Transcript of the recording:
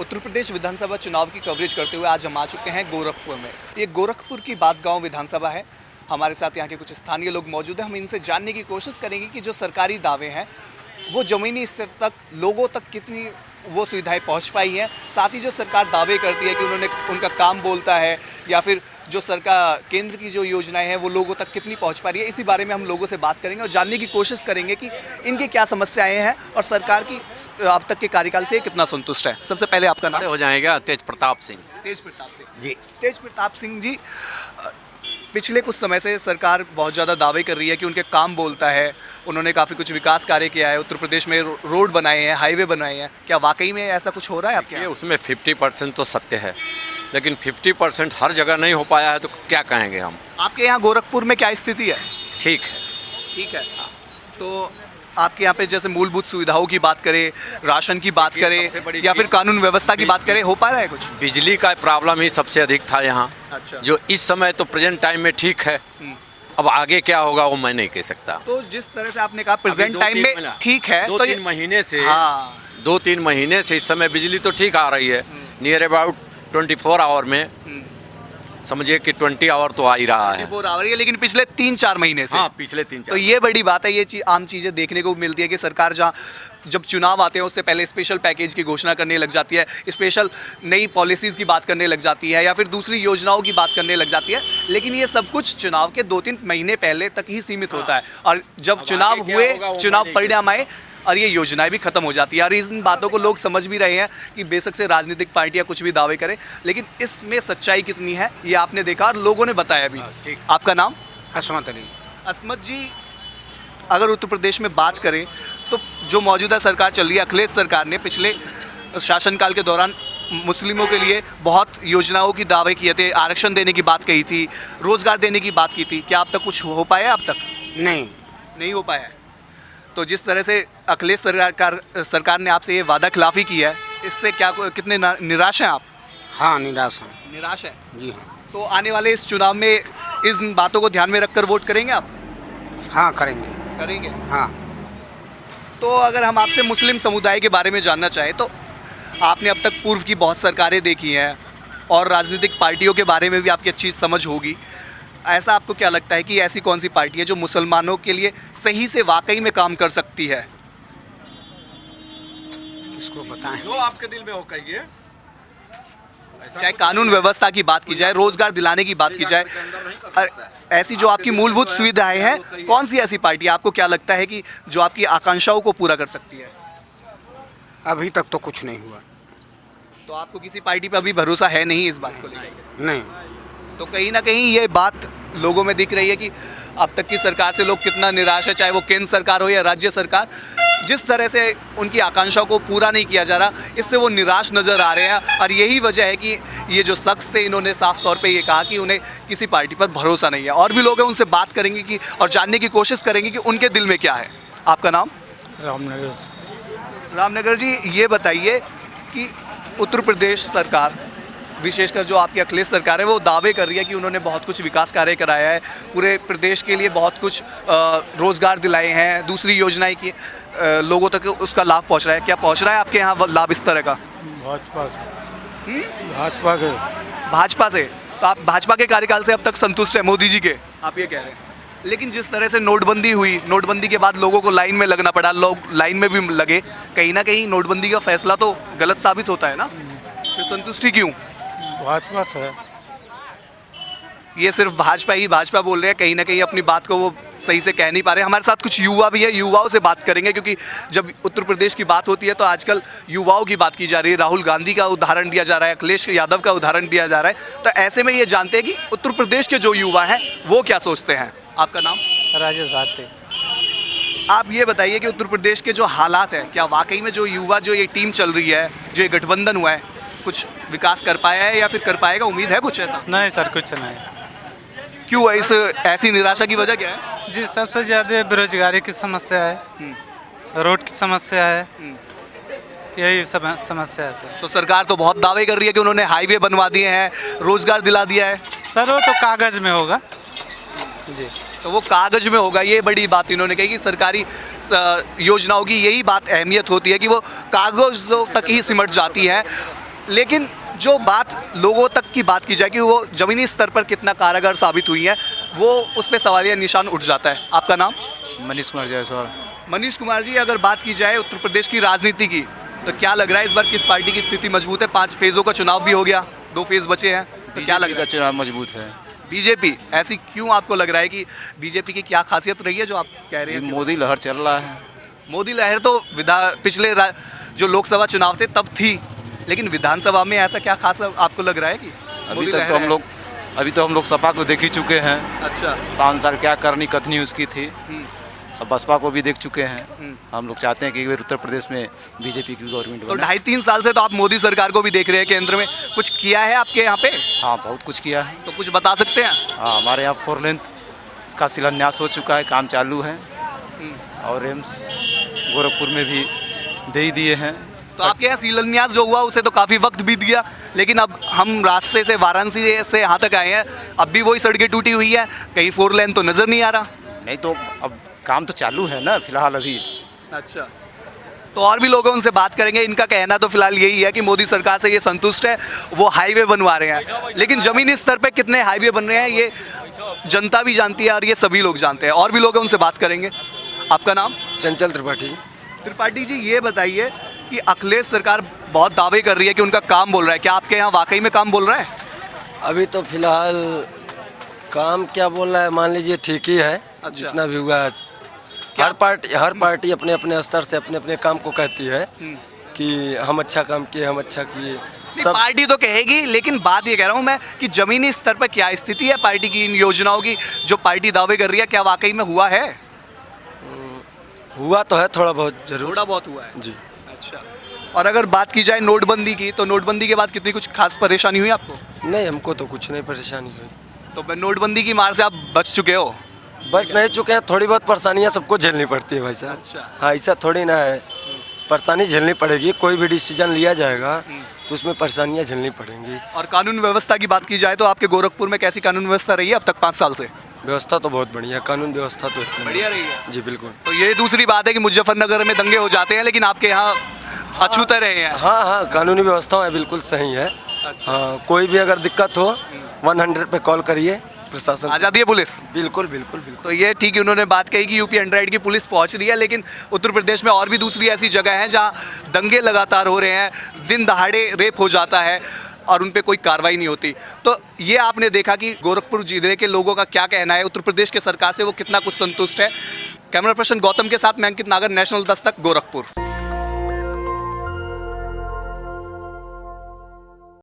उत्तर प्रदेश विधानसभा चुनाव की कवरेज करते हुए आज हम आ चुके हैं गोरखपुर में। ये गोरखपुर की बांसगांव विधानसभा है। हमारे साथ यहाँ के कुछ स्थानीय लोग मौजूद हैं। हम इनसे जानने की कोशिश करेंगे कि जो सरकारी दावे हैं वो ज़मीनी स्तर तक लोगों तक कितनी वो सुविधाएं पहुँच पाई हैं। साथ ही जो सरकार दावे करती है कि उनका काम बोलता है या फिर जो सरकार केंद्र की जो योजनाएं हैं वो लोगों तक कितनी पहुंच पा रही है, इसी बारे में हम लोगों से बात करेंगे और जानने की कोशिश करेंगे कि इनकी क्या समस्याएं हैं और सरकार की अब तक के कार्यकाल से कितना संतुष्ट है। सबसे पहले आपका नाम हो जाएगा। तेज प्रताप सिंह। तेज प्रताप सिंह जी। तेज प्रताप सिंह जी, पिछले कुछ समय से सरकार बहुत ज़्यादा दावे कर रही है कि उनके काम बोलता है। उन्होंने काफ़ी कुछ विकास कार्य किया है, उत्तर प्रदेश में रोड बनाए हैं, हाईवे बनाए हैं। क्या वाकई में ऐसा कुछ हो रहा है आपके यहाँ? उसमें 50% तो सत्य है, लेकिन 50% हर जगह नहीं हो पाया है, तो क्या कहेंगे हम। आपके यहाँ गोरखपुर में क्या स्थिति है? ठीक है। ठीक है। तो आपके यहाँ पे जैसे मूलभूत सुविधाओं की बात करें, राशन की बात करें या फिर कानून व्यवस्था की बात करें, हो पा रहा है कुछ? बिजली का प्रॉब्लम ही सबसे अधिक था यहाँ। अच्छा। जो इस समय तो प्रेजेंट टाइम में ठीक है, अब आगे क्या होगा वो मैं नहीं कह सकता। तो जिस तरह से आपने कहा प्रेजेंट टाइम में ठीक है, तो 2-3 महीने से, हाँ, 2-3 महीने से इस समय बिजली तो ठीक आ रही है। नियर अबाउट 24 आवर में समझिए कि 20 आवर तो आ ही रहा है। 24 आवर, लेकिन पिछले 3-4 महीने से। हाँ, पिछले 3-4। तो ये बड़ी बात है। ये आम चीज़ें देखने को मिलती है कि सरकार जहाँ जब चुनाव आते हैं उससे पहले स्पेशल पैकेज की घोषणा करने लग जाती है, स्पेशल नई पॉलिसीज़ की बात करने लग जाती है या फिर दूसरी योजनाओं की बात करने लग जाती है, लेकिन ये सब कुछ चुनाव के 2-3 महीने पहले तक ही सीमित होता है और जब चुनाव हुए, चुनाव परिणाम आए और ये योजनाएं भी खत्म हो जाती है। और इन बातों को लोग समझ भी रहे हैं कि बेशक से राजनीतिक पार्टियां कुछ भी दावे करें, लेकिन इसमें सच्चाई कितनी है ये आपने देखा और लोगों ने बताया भी। आपका नाम? असमत अली। असमत जी, अगर उत्तर प्रदेश में बात करें तो जो मौजूदा सरकार चल रही है, अखिलेश सरकार ने पिछले शासनकाल के दौरान मुस्लिमों के लिए बहुत योजनाओं की दावे किए थे, आरक्षण देने की बात कही थी, रोजगार देने की बात की थी। क्या अब तक कुछ हो पाया? अब तक नहीं हो पाया है। तो जिस तरह से अखिलेश सरकार ने आपसे ये वादा खिलाफी की है, इससे क्या कितने निराश हैं आप? हाँ, निराश है जी। हाँ। तो आने वाले इस चुनाव में इन बातों को ध्यान में रखकर वोट करेंगे आप? हाँ, करेंगे। हाँ। तो अगर हम आपसे मुस्लिम समुदाय के बारे में जानना चाहें तो आपने अब तक पूर्व की बहुत सरकारें देखी हैं और राजनीतिक पार्टियों के बारे में भी आपकी अच्छी समझ होगी। ऐसा आपको क्या लगता है कि ऐसी कौन सी पार्टी है जो मुसलमानों के लिए सही से वाकई में काम कर सकती है? किसको बताएं? जो आपके दिल में हो कहिए। चाहे कानून व्यवस्था की बात की जाए, रोजगार दिलाने की बात की जाए, ऐसी जो आपकी मूलभूत सुविधाएं हैं, कौन सी ऐसी पार्टी आपको क्या लगता है कि जो आपकी आकांक्षाओं को पूरा कर सकती है? अभी तक तो कुछ नहीं हुआ। तो आपको किसी पार्टी पर अभी भरोसा है नहीं इस बात को लेकर? नहीं। तो कहीं ना कहीं ये बात लोगों में दिख रही है कि अब तक की सरकार से लोग कितना निराश है, चाहे वो केंद्र सरकार हो या राज्य सरकार। जिस तरह से उनकी आकांक्षाओं को पूरा नहीं किया जा रहा, इससे वो निराश नज़र आ रहे हैं और यही वजह है कि ये जो शख्स थे इन्होंने साफ तौर पे ये कहा कि उन्हें किसी पार्टी पर भरोसा नहीं है। और भी लोग हैं, उनसे बात करेंगे कि और जानने की कोशिश करेंगे कि उनके दिल में क्या है। आपका नाम? रामनगर जी, ये बताइए कि उत्तर प्रदेश सरकार, विशेषकर जो आपकी अखिलेश सरकार है, वो दावे कर रही है कि उन्होंने बहुत कुछ विकास कार्य कराया है, पूरे प्रदेश के लिए बहुत कुछ रोज़गार दिलाए हैं, दूसरी योजनाएं की लोगों तक उसका लाभ पहुंच रहा है। क्या पहुंच रहा है आपके यहाँ लाभ इस तरह का? भाजपा से। तो आप भाजपा के कार्यकाल से अब तक संतुष्ट है, मोदी जी के, आप ये कह रहे हैं? लेकिन जिस तरह से नोटबंदी हुई, नोटबंदी के बाद लोगों को लाइन में लगना पड़ा, लोग लाइन में भी लगे, कहीं ना कहीं नोटबंदी का फैसला तो गलत साबित होता है ना, फिर संतुष्टि क्यों? भाजपा से। ये सिर्फ भाजपा बोल रहे हैं, कहीं ना कहीं अपनी बात को वो सही से कह नहीं पा रहे। हमारे साथ कुछ युवा भी है, युवाओं से बात करेंगे, क्योंकि जब उत्तर प्रदेश की बात होती है तो आजकल युवाओं की बात की जा रही है। राहुल गांधी का उदाहरण दिया जा रहा है, अखिलेश यादव का उदाहरण दिया जा रहा है। तो ऐसे में ये जानते हैं कि उत्तर प्रदेश के जो युवा हैं वो क्या सोचते हैं। आपका नाम? राजेश भारती। आप ये बताइए कि उत्तर प्रदेश के जो हालात हैं, क्या वाकई में जो युवा, जो ये टीम चल रही है, जो ये गठबंधन हुआ है, कुछ विकास कर पाया है या फिर कर पाएगा? उम्मीद है कुछ ऐसा? नहीं सर, कुछ नहीं। क्यों है? इस ऐसी निराशा की वजह क्या है? जी, सबसे ज़्यादा बेरोजगारी की समस्या है, रोड की समस्या है, यही सब समस्या है सर। तो सरकार तो बहुत दावे कर रही है कि उन्होंने हाईवे बनवा दिए हैं, रोजगार दिला दिया है। सर वो तो कागज़ में होगा जी। तो वो कागज़ में होगा, ये बड़ी बात इन्होंने कही कि सरकारी योजनाओं की यही बात अहमियत होती है कि वो कागज़ों तक ही सिमट जाती है लेकिन जो बात लोगों तक की बात की जाए कि वो ज़मीनी स्तर पर कितना कारगर साबित हुई है, वो उस पर सवालिया निशान उठ जाता है। आपका नाम? मनीष कुमार जायसवाल। मनीष कुमार जी, अगर बात की जाए उत्तर प्रदेश की राजनीति की, तो क्या लग रहा है इस बार किस पार्टी की स्थिति मजबूत है? 5 फेज़ों का चुनाव भी हो गया, 2 फेज़ बचे हैं, तो क्या लग रहा है? चुनाव मजबूत है। बीजेपी, ऐसी क्यों आपको लग रहा है कि बीजेपी की क्या खासियत रही है जो आप कह रहे हैं? मोदी लहर चल रहा है। मोदी लहर तो पिछले जो लोकसभा चुनाव थे तब थी, लेकिन विधानसभा में ऐसा क्या खास आपको लग रहा है कि अभी मोदी तक लहर तो हम है? लोग सपा को देख ही चुके हैं। अच्छा। 5 साल क्या करनी कथनी उसकी थी। हम्म, अब बसपा को भी देख चुके हैं। हम लोग चाहते हैं कि उत्तर प्रदेश में बीजेपी की गवर्नमेंट तो बने। 2.5-3 साल से तो आप मोदी सरकार को भी देख रहे हैं केंद्र में, कुछ किया है आपके यहाँ पे? हाँ, बहुत कुछ किया है। तो कुछ बता सकते हैं? हाँ, हमारे यहाँ 4 लेन का शिलान्यास हो चुका है, काम चालू है। और एम्स गोरखपुर में भी दे ही दिए हैं। तो आपके यहाँ शिलान्यास जो हुआ उसे तो काफ़ी वक्त बीत गया, लेकिन अब हम रास्ते से वाराणसी से यहाँ तक आए हैं, अब भी वही सड़कें टूटी हुई है, कहीं 4 लेन तो नज़र नहीं आ रहा। नहीं तो अब काम तो चालू है ना फिलहाल अभी। अच्छा, तो और भी लोगों उनसे बात करेंगे। इनका कहना तो फिलहाल यही है कि मोदी सरकार से ये संतुष्ट है, वो हाईवे बनवा रहे हैं, लेकिन ज़मीनी स्तर पे कितने हाईवे बन रहे हैं ये जनता भी जानती है और ये सभी लोग जानते हैं। और भी लोग हैं, उनसे बात करेंगे। आपका नाम? चंचल त्रिपाठी। त्रिपाठी जी, ये बताइए कि अखिलेश सरकार बहुत दावे कर रही है कि उनका काम बोल रहा है, क्या आपके यहाँ वाकई में काम बोल रहा है? अभी तो फिलहाल काम क्या बोल रहा है, मान लीजिए ठीक ही है। अच्छा। जितना भी हुआ है। हर पार्टी अपने अपने स्तर से अपने अपने काम को कहती है कि हम अच्छा काम किए, हम अच्छा किए। सब पार्टी तो कहेगी, लेकिन बात ये कह रहा हूँ मैं कि जमीनी स्तर पर क्या स्थिति है पार्टी की, इन योजनाओं की जो पार्टी दावे कर रही है, क्या वाकई में हुआ है? हुआ तो है, थोड़ा बहुत जरूर। थोड़ा बहुत हुआ है जी। अच्छा। और अगर बात की जाए नोटबंदी की, तो नोटबंदी के बाद कितनी कुछ खास परेशानी हुई आपको? नहीं, हमको तो कुछ नहीं परेशानी हुई। तो नोटबंदी की मार से आप बच चुके हो? बस नहीं चुके हैं, थोड़ी बहुत परेशानियां सबको झेलनी पड़ती है भाई साहब। अच्छा। हाँ, ऐसा थोड़ी ना है, परेशानी झेलनी पड़ेगी। कोई भी डिसीजन लिया जाएगा तो उसमें परेशानियां झेलनी पड़ेंगी। और कानून व्यवस्था की बात की जाए तो आपके गोरखपुर में कैसी कानून व्यवस्था रही है अब तक 5 साल से? व्यवस्था तो बहुत बढ़िया, कानून व्यवस्था तो एकदम बढ़िया रही है। जी बिल्कुल। तो ये दूसरी बात है कि मुजफ्फरनगर में दंगे हो जाते हैं, लेकिन आपके यहाँ अछूते रहे हैं। हाँ हाँ, कानूनी व्यवस्था है बिल्कुल सही है। अच्छा। हाँ, कोई भी अगर दिक्कत हो 100 पे कॉल करिए, प्रशासन आ जाती है पुलिस? बिल्कुल बिल्कुल बिल्कुल। तो ये ठीक है, उन्होंने बात कही कि यूपी अंडर की पुलिस पहुंच रही है, लेकिन उत्तर प्रदेश में और भी दूसरी ऐसी जगह हैं जहां दंगे लगातार हो रहे हैं, दिन दहाड़े रेप हो जाता है और उन पे कोई कार्रवाई नहीं होती। तो ये आपने देखा कि गोरखपुर जिले के लोगों का क्या कहना है, उत्तर प्रदेश के सरकार से वो कितना कुछ संतुष्ट है। कैमरा पर्सन गौतम के साथ मैं अंकित नागर, नेशनल दस्तक, गोरखपुर।